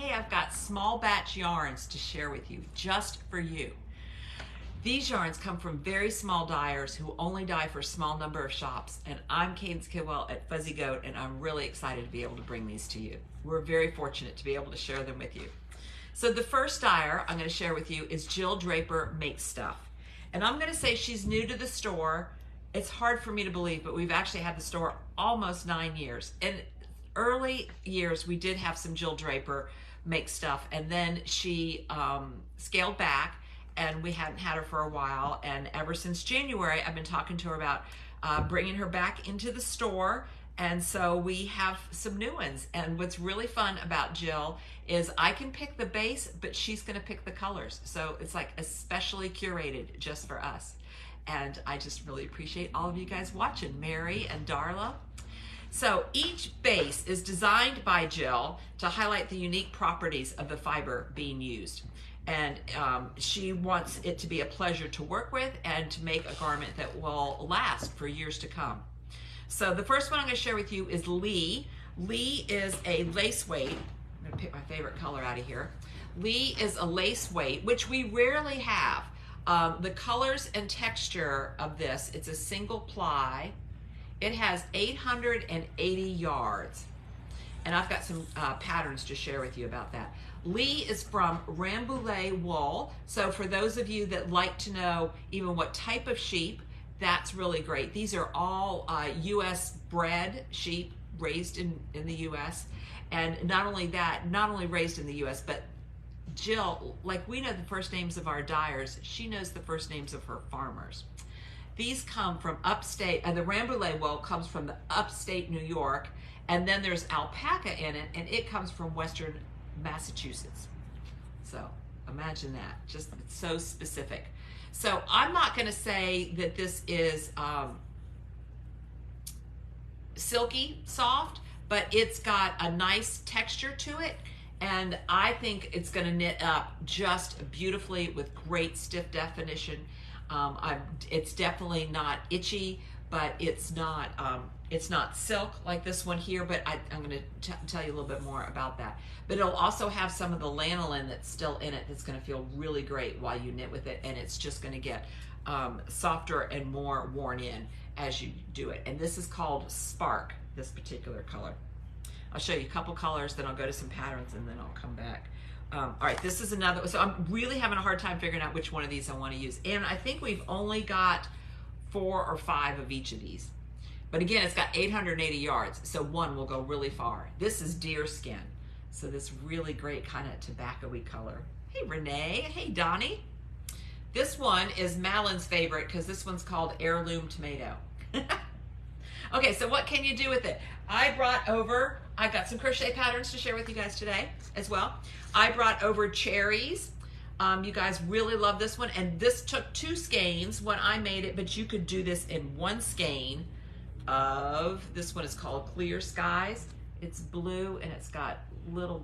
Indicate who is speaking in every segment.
Speaker 1: hey, I've got small batch yarns to share with you, just for you. These yarns come from very small dyers who only dye for a small number of shops, and I'm Cadence Kidwell at Fuzzy Goat, and I'm really excited to be able to bring these to you. We're very fortunate to be able to share them with you. So the first dyer I'm going to share with you is Jill Draper Makes Stuff. And I'm going to say she's new to the store. It's hard for me to believe, but we've actually had the store almost 9 years. In early years, we did have some Jill Draper Make Stuff, and then she scaled back, and we hadn't had her for a while. And ever since January, I've been talking to her about bringing her back into the store. And so we have some new ones. And what's really fun about Jill is I can pick the base, but she's gonna pick the colors. So it's like especially curated just for us. And I just really appreciate all of you guys watching, Mary and Darla. So each base is designed by Jill to highlight the unique properties of the fiber being used. And she wants it to be a pleasure to work with and to make a garment that will last for years to come. So the first one I'm going to share with you is Lee. Lee is a lace weight. I'm going to pick my favorite color out of here. Lee is a lace weight, which we rarely have. The colors and texture of this, it's a single ply. It has 880 yards. And I've got some patterns to share with you about that. Lee is from Rambouillet wool. So for those of you that like to know even what type of sheep, that's really great. These are all U.S. bred sheep raised in the U.S. And not only that, not only raised in the U.S., but Jill, like we know the first names of our dyers, she knows the first names of her farmers. These come from upstate, the Rambouillet wool comes from the upstate New York, and then there's alpaca in it, and it comes from western Massachusetts. So imagine that, just it's so specific. So I'm not going to say that this is silky soft, but it's got a nice texture to it, and I think it's going to knit up just beautifully with great stiff definition. It's definitely not itchy, but it's not silk like this one here, but I'm going to tell you a little bit more about that. But it'll also have some of the lanolin that's still in it that's going to feel really great while you knit with it, and it's just going to get softer and more worn in as you do it. And this is called Spark, this particular color. I'll show you a couple colors, then I'll go to some patterns, and then I'll come back. All right, this is another, so I'm really having a hard time figuring out which one of these I want to use. And I think we've only got 4 or 5 of each of these. But again, it's got 880 yards, so one will go really far. This is deer skin. So this really great kind of tobacco-y color. Hey, Renee. Hey, Donnie. This one is Madeline's favorite because this one's called Heirloom Tomato. Okay, so what can you do with it? I've got some crochet patterns to share with you guys today as well. I brought over cherries. You guys really love this one, and this took 2 skeins when I made it, but you could do this in 1 skein of, this one is called Clear Skies. It's blue, and it's got little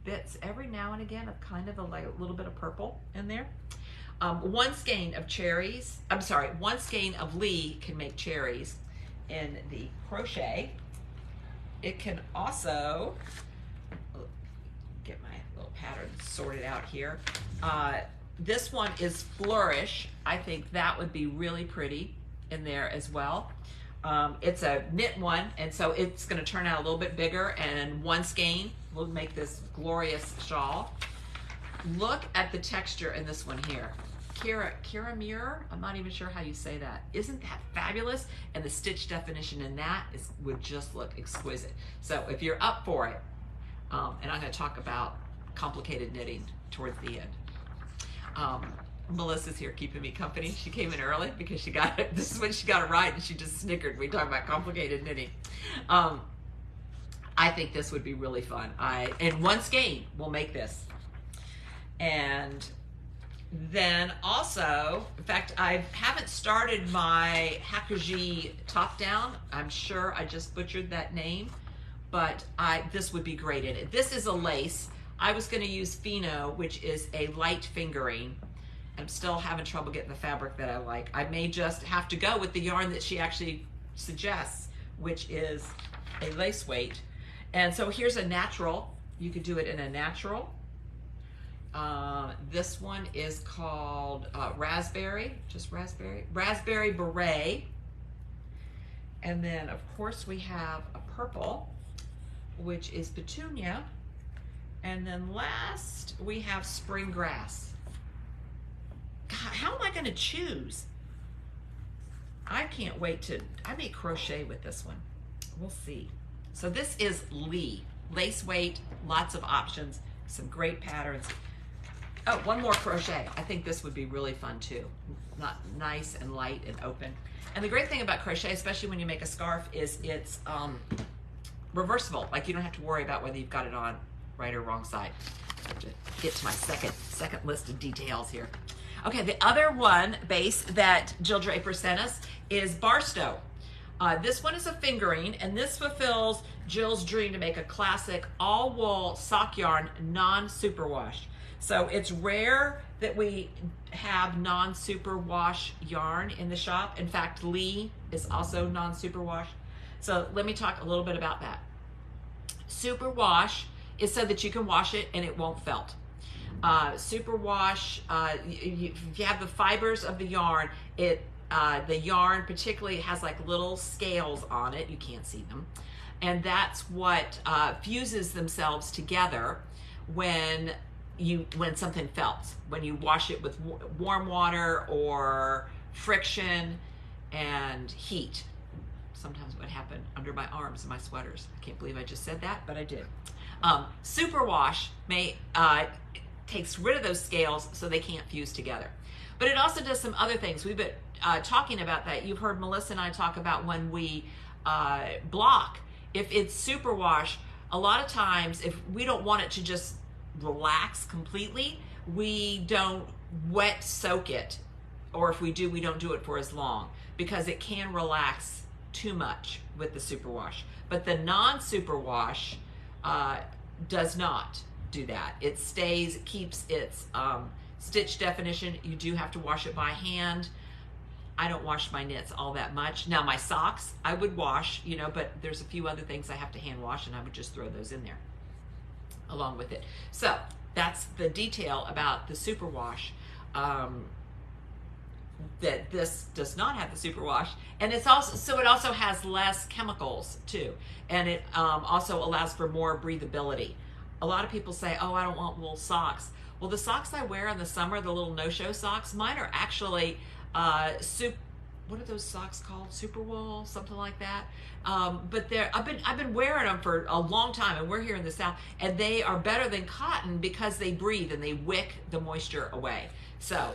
Speaker 1: bits every now and again of kind of a little bit of purple in there. 1 skein of cherries, I'm sorry, 1 skein of Lee can make cherries in the crochet. It can also, get my little pattern sorted out here. This one is Flourish. I think that would be really pretty in there as well. It's a knit one, and so it's going to turn out a little bit bigger, and 1 skein will make this glorious shawl. Look at the texture in this one here. Kira Muir, I'm not even sure how you say that. Isn't that fabulous? And the stitch definition in that would just look exquisite. So if you're up for it, and I'm going to talk about complicated knitting towards the end. Melissa's here keeping me company. She came in early because she got it. This is when she got it right, and she just snickered. We talk about complicated knitting. I think this would be really fun. And 1 skein will make this. And then also, in fact, I haven't started my Hakuji top down. I'm sure I just butchered that name, but this would be great in it. This is a lace. I was going to use Fino, which is a light fingering. I'm still having trouble getting the fabric that I like. I may just have to go with the yarn that she actually suggests, which is a lace weight. And so here's a natural You could do it in a natural. This one is called raspberry, just raspberry beret. And then of course we have a purple, which is petunia. And then last we have spring grass. God, how am I going to choose? I can't wait to, I may crochet with this one. We'll see. So this is Lee. Lace weight, lots of options, some great patterns. Oh, one more crochet. I think this would be really fun too. Not nice and light and open. And the great thing about crochet, especially when you make a scarf, is it's reversible. Like you don't have to worry about whether you've got it on right or wrong side. I have to get to my second list of details here. Okay, the other one base that Jill Draper sent us is Barstow. This one is a fingering, and this fulfills Jill's dream to make a classic all-wool sock yarn non-superwash. So it's rare that we have non-superwash yarn in the shop. In fact, Lee is also non-superwash. So let me talk a little bit about that. Superwash is so that you can wash it and it won't felt. Superwash, if you have the fibers of the yarn, the yarn particularly has like little scales on it. You can't see them. And that's what fuses themselves together when something felts, when you wash it with warm water or friction and heat. Sometimes it would happen under my arms and my sweaters. I can't believe I just said that, but I did. Superwash takes rid of those scales so they can't fuse together. But it also does some other things. We've been talking about that. You've heard Melissa and I talk about when we block. If it's superwash, a lot of times if we don't want it to just relax completely, we don't wet soak it, or if we do, we don't do it for as long because it can relax too much with the superwash. But the non-superwash does not do that. It stays, it keeps its stitch definition. You do have to wash it by hand. I don't wash my knits all that much. Now my socks I would wash, you know, but there's a few other things I have to hand wash, and I would just throw those in there along with it. So that's the detail about the superwash. That this does not have the superwash, and it's also, so it also has less chemicals too, and it also allows for more breathability. A lot of people say, oh, I don't want wool socks. Well, the socks I wear in the summer, the little no-show socks, mine are actually what are those socks called? Super wool, something like that. But I've been wearing them for a long time, and we're here in the South, and they are better than cotton because they breathe and they wick the moisture away. So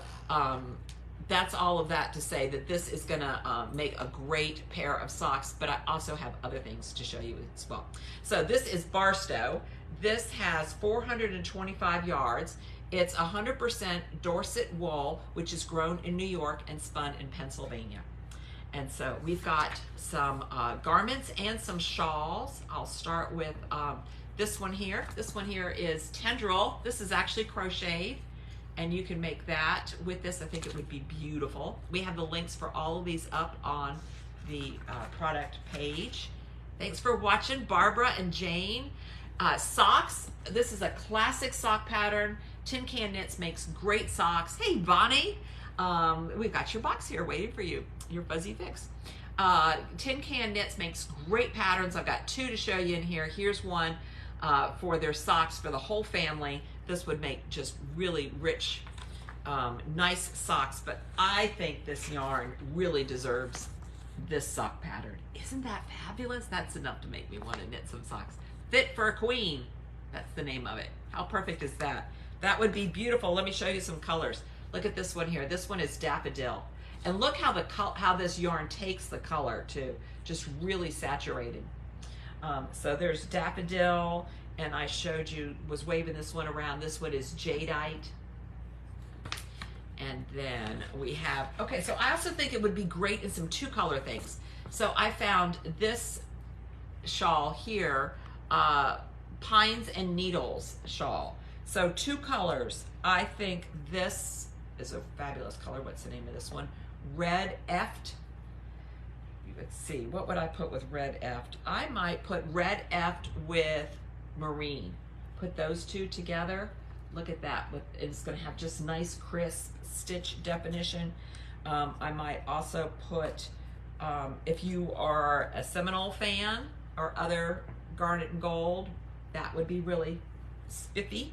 Speaker 1: that's all of that to say that this is gonna make a great pair of socks, but I also have other things to show you as well. So this is Barstow. This has 425 yards. It's 100% Dorset wool, which is grown in New York and spun in Pennsylvania. And so we've got some garments and some shawls. I'll start with this one here. This one here is tendril. This is actually crocheted, and you can make that with this. I think it would be beautiful. We have the links for all of these up on the product page. Thanks for watching, Barbara and Jane. Socks. This is a classic sock pattern. Tin Can Knits makes great socks. Hey, Bonnie. We've got your box here waiting for you, your fuzzy fix. Tin Can Knits makes great patterns. I've got two to show you in here. Here's one for their socks for the whole family. This would make just really rich, nice socks, but I think this yarn really deserves this sock pattern. Isn't that fabulous? That's enough to make me want to knit some socks. Fit for a Queen. That's the name of it. How perfect is that? That would be beautiful. Let me show you some colors. Look at this one here. This one is daffodil. And look how this yarn takes the color too. Just really saturated. So there's daffodil, and I showed you, was waving this one around. This one is jadeite. And then we have, okay, so I also think it would be great in some two color things. So I found this shawl here, Pines and Needles shawl. So two colors. I think this is a fabulous color. What's the name of this one? Red Effed. Let's see, what would I put with Red Effed? I might put Red Effed with Marine. put those two together. Look at that. It's going to have just nice crisp stitch definition. I might also put, if you are a Seminole fan or other garnet and gold, that would be really spiffy.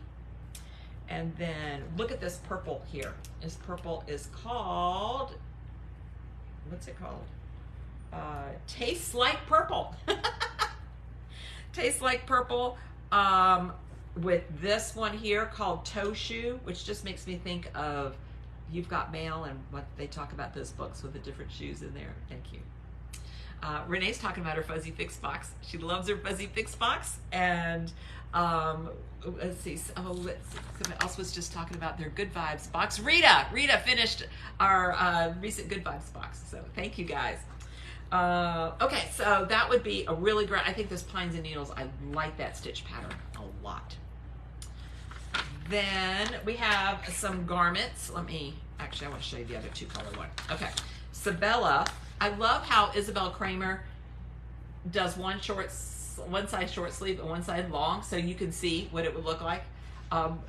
Speaker 1: And then look at this purple here. This purple is called, what's it called? Tastes Like Purple. Tastes Like Purple. With this one here called Toe Shoe, which just makes me think of You've Got Mail and what they talk about those books with the different shoes in there. Thank you. Renee's talking about her Fuzzy Fix box. She loves her Fuzzy Fix box. And let's see. Someone else was just talking about their Good Vibes box. Rita finished our recent Good Vibes box. So thank you guys. Okay, so that would be a really great, I think this Pines and Needles, I like that stitch pattern a lot. Then we have some garments. Actually I want to show you the other two color one. Okay, Sabella. I love how Isabel Kramer does one side short sleeve and one side long, so you can see what it would look like. I'm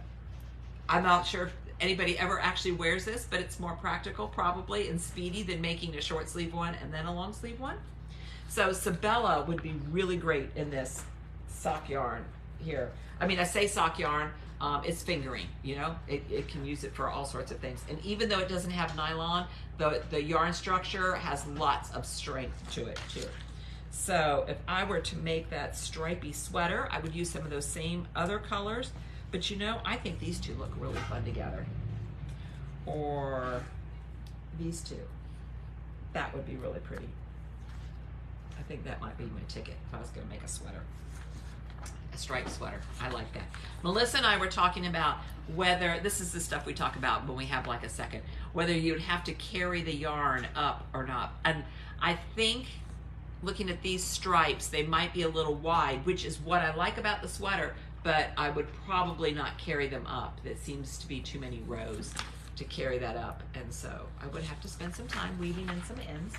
Speaker 1: not sure if anybody ever actually wears this, but it's more practical probably and speedy than making a short sleeve one and then a long sleeve one. So Sabella would be really great in this sock yarn here. I mean, I say sock yarn, it's fingering, you know, it can use it for all sorts of things. And even though it doesn't have nylon, the yarn structure has lots of strength to it too. So if I were to make that stripy sweater, I would use some of those same other colors. But you know, I think these two look really fun together. Or these two. That would be really pretty. I think that might be my ticket if I was going to make a sweater. A striped sweater. I like that. Melissa and I were talking about whether, this is the stuff we talk about when we have like a second, whether you'd have to carry the yarn up or not. And I think looking at these stripes, they might be a little wide, which is what I like about the sweater, but I would probably not carry them up. That seems to be too many rows to carry that up, and so I would have to spend some time weaving in some ends.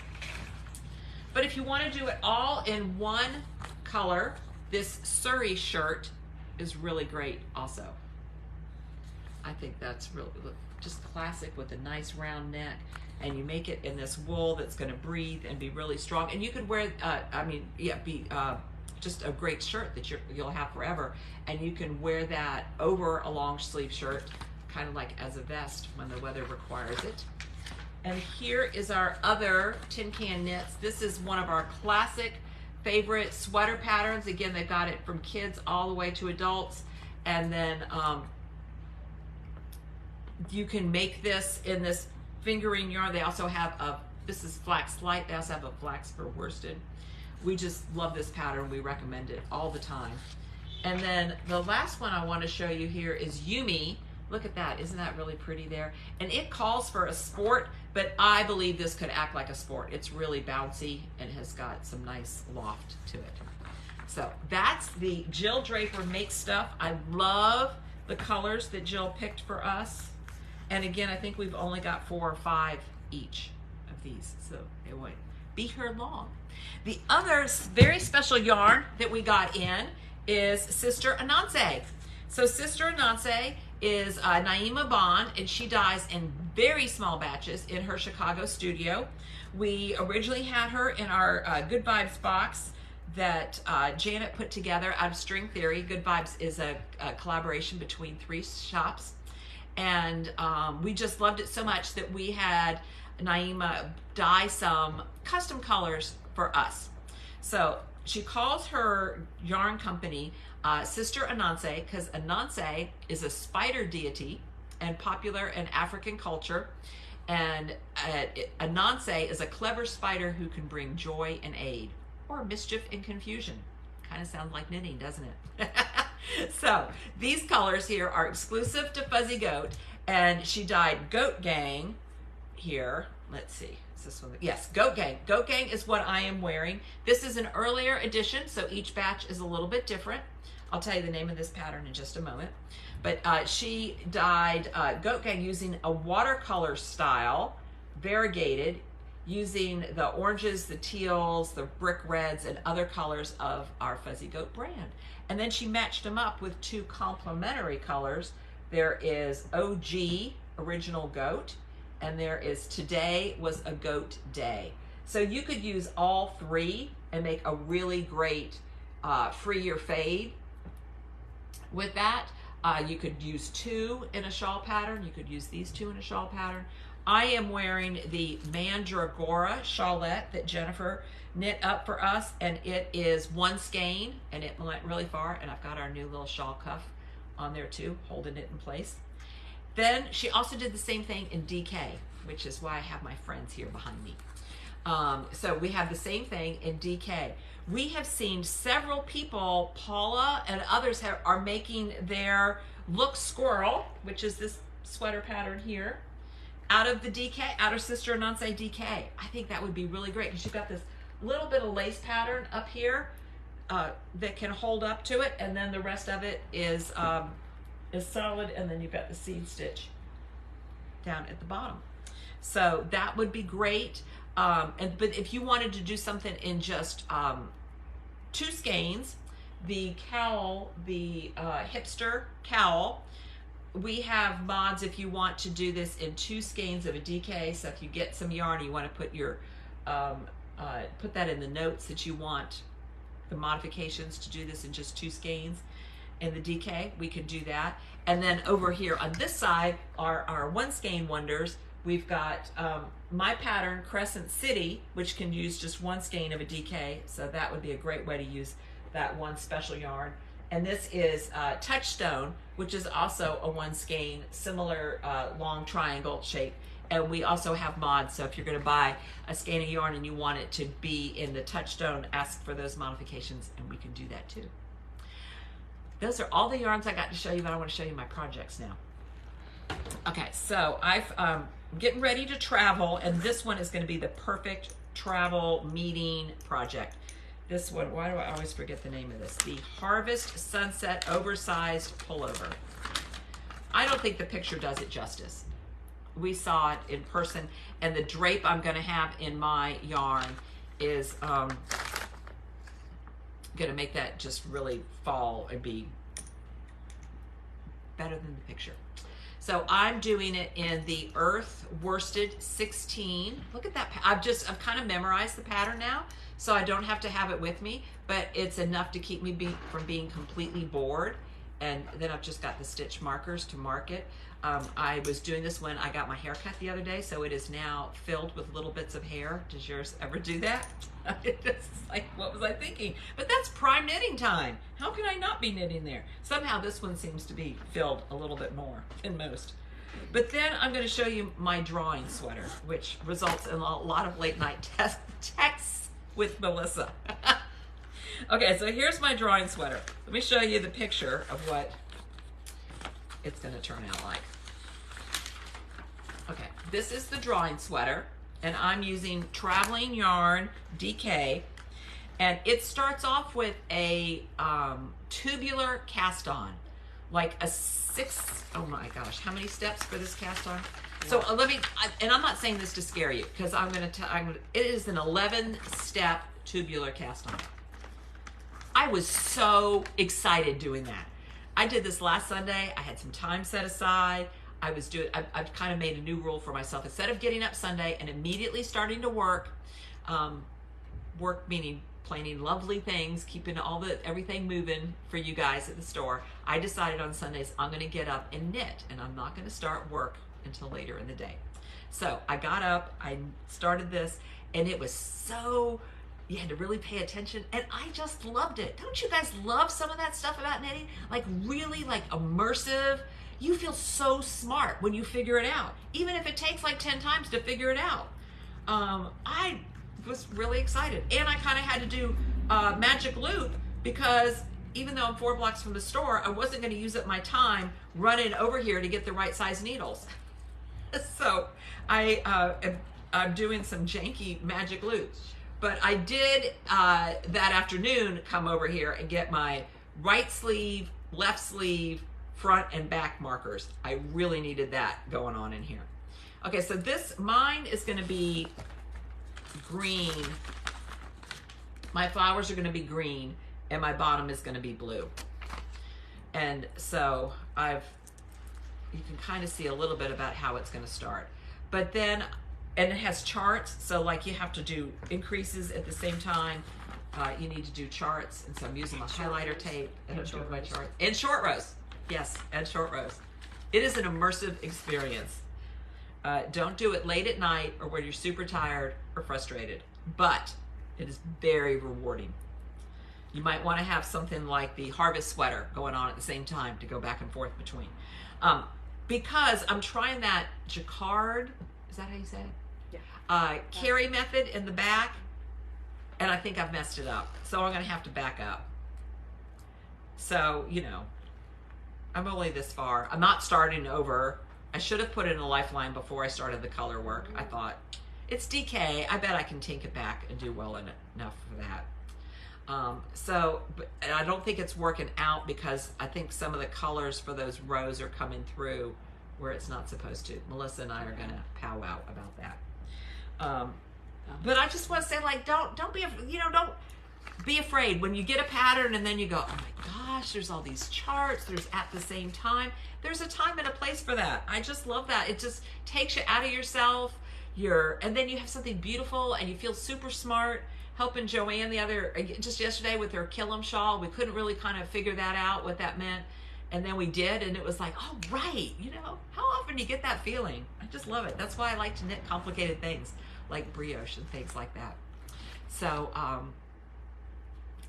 Speaker 1: But if you want to do it all in one color, this Surrey shirt is really great also. I think that's really just classic with a nice round neck, and you make it in this wool that's going to breathe and be really strong. And you could wear, just a great shirt that you'll have forever, and you can wear that over a long sleeve shirt, kind of like as a vest when the weather requires it. And here is our other tin can knits. This is one of our classic favorite sweater patterns. Again, they've got it from kids all the way to adults. And then you can make this in this fingering yarn. They also have this is flax light. They also have a flax for worsted. We just love this pattern. We recommend it all the time. And then the last one I want to show you here is Yumi. Look at that. Isn't that really pretty there? And it calls for a sport, but I believe this could act like a sport. It's really bouncy and has got some nice loft to it. So that's the Jill Draper Make Stuff. I love the colors that Jill picked for us. And again, I think we've only got 4 or 5 each of these, so it won't be here long. The other very special yarn that we got in is Sister Ananse. So Sister Ananse is Naima Bond, and she dyes in very small batches in her Chicago studio. We originally had her in our Good Vibes box that Janet put together out of String Theory. Good Vibes is a collaboration between 3 shops, and we just loved it so much that we had Naima dye some custom colors for us. So she calls her yarn company Sister Ananse because Ananse is a spider deity and popular in African culture, and Ananse is a clever spider who can bring joy and aid, or mischief and confusion. Kind of sounds like knitting, doesn't it? So these colors here are exclusive to Fuzzy Goat, and she dyed Goat Gang here. Let's see. Is this one? Yes, Goat Gang. Goat Gang is what I am wearing. This is an earlier edition, so each batch is a little bit different. I'll tell you the name of this pattern in just a moment. But she dyed Goat Gang using a watercolor style, variegated, using the oranges, the teals, the brick reds, and other colors of our Fuzzy Goat brand. And then she matched them up with two complementary colors. There is OG, Original Goat, and there is Today Was a Goat Day. So you could use all three and make a really great free your fade with that. You could use two in a shawl pattern. You could use these two in a shawl pattern. I am wearing the Mandragora shawlette that Jennifer knit up for us, and it is one skein, and it went really far, and I've got our new little shawl cuff on there too, holding it in place. Then she also did the same thing in DK, which is why I have my friends here behind me. So we have the same thing in DK. We have seen several people, Paula and others, are making their Look Squirrel, which is this sweater pattern here, out of the DK, out of Sister Ananse DK. I think that would be really great because you've got this little bit of lace pattern up here that can hold up to it, and then the rest of it is solid, and then you've got the seed stitch down at the bottom. So that would be great. But if you wanted to do something in just two skeins, the cowl, the hipster cowl, we have mods if you want to do this in two skeins of a DK. So if you get some yarn, you want to put your put that in the notes that you want the modifications to do this in just two skeins in the DK, we can do that. And then over here on this side are our one skein wonders. We've got my pattern, Crescent City, which can use just one skein of a DK, so that would be a great way to use that one special yarn. And this is Touchstone, which is also a one skein, similar long triangle shape. And we also have mods, so if you're going to buy a skein of yarn and you want it to be in the Touchstone, ask for those modifications, and we can do that too. Those are all the yarns I got to show you, but I want to show you my projects now. Okay, so I'm getting ready to travel, and this one is going to be the perfect travel meeting project. This one, why do I always forget the name of this? The Harvest Sunset Oversized Pullover. I don't think the picture does it justice. We saw it in person, and the drape I'm going to have in my yarn is going to make that just really fall and be better than the picture. So I'm doing it in the Earth Worsted 16. Look at that. I've kind of memorized the pattern now, so I don't have to have it with me, but it's enough to keep me from being completely bored. And then I've just got the stitch markers to mark it. I was doing this when I got my hair cut the other day, so it is now filled with little bits of hair. Does yours ever do that? It's like, what was I thinking? But that's prime knitting time. How can I not be knitting there? Somehow this one seems to be filled a little bit more than most. But then I'm going to show you my drawing sweater, which results in a lot of late night texts with Melissa. Okay, so here's my drawing sweater. Let me show you the picture of what it's going to turn out like. Okay, this is the drawing sweater, and I'm using Traveling Yarn DK, and it starts off with a tubular cast on, like a 6, oh my gosh, how many steps for this cast on? So and I'm not saying this to scare you, because it is an 11-step tubular cast on. I was so excited doing that. I did this last Sunday. I had some time set aside. I've kind of made a new rule for myself. Instead of getting up Sunday and immediately starting to work meaning planning lovely things, keeping everything moving for you guys at the store, I decided on Sundays I'm going to get up and knit, and I'm not going to start work until later in the day. So I got up, I started this, and it was so, you had to really pay attention, and I just loved it. Don't you guys love some of that stuff about knitting? Like really like immersive. You feel so smart when you figure it out, even if it takes like 10 times to figure it out. I was really excited, and I kind of had to do magic loop, because even though I'm 4 blocks from the store, I wasn't going to use up my time running over here to get the right size needles. So I'm doing some janky magic loops. But I did that afternoon come over here and get my right sleeve, left sleeve, front and back markers. I really needed that going on in here. Okay, so mine is going to be green. My flowers are going to be green, and my bottom is going to be blue. And so you can kind of see a little bit about how it's going to start. But then, and it has charts, so like you have to do increases at the same time. You need to do charts, and so I'm using my highlighter tape and I'm doing my charts. And short rows. Yes, and short rows. It is an immersive experience. Don't do it late at night or when you're super tired or frustrated, but it is very rewarding. You might want to have something like the harvest sweater going on at the same time to go back and forth between. Because I'm trying that jacquard, is that how you say it? Yeah. Carry method in the back, and I think I've messed it up. So I'm going to have to back up. So, you know, I'm only this far. I'm not starting over. I should have put in a lifeline before I started the color work. I thought, it's DK. I bet I can tink it back and do well enough for that. But I don't think it's working out because I think some of the colors for those rows are coming through where it's not supposed to. Melissa and I are going to pow out about that. But I just want to say, like, don't be afraid when you get a pattern and then you go, oh my gosh, there's all these charts. There's at the same time. There's a time and a place for that. I just love that. It just takes you out of yourself. And then you have something beautiful and you feel super smart. Helping Joanne just yesterday with her Killam shawl. We couldn't really kind of figure that out, what that meant. And then we did, and it was like, oh, right. You know, how often do you get that feeling? I just love it. That's why I like to knit complicated things like brioche and things like that. So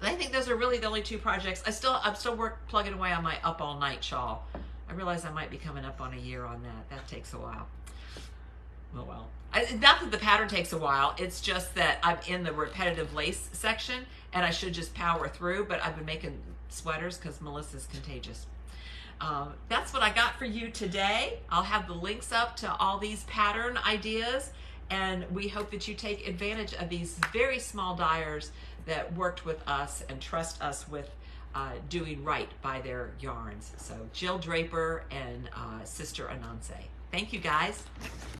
Speaker 1: I think those are really the only two projects. I'm still plugging away on my Up All Night shawl. I realize I might be coming up on a year on that. That takes a while. Oh, well. Not that the pattern takes a while, it's just that I'm in the repetitive lace section and I should just power through, but I've been making sweaters because Melissa's contagious. That's what I got for you today. I'll have the links up to all these pattern ideas, and we hope that you take advantage of these very small dyers that worked with us and trust us with doing right by their yarns. So Jill Draper and Sister Ananse. Thank you, guys.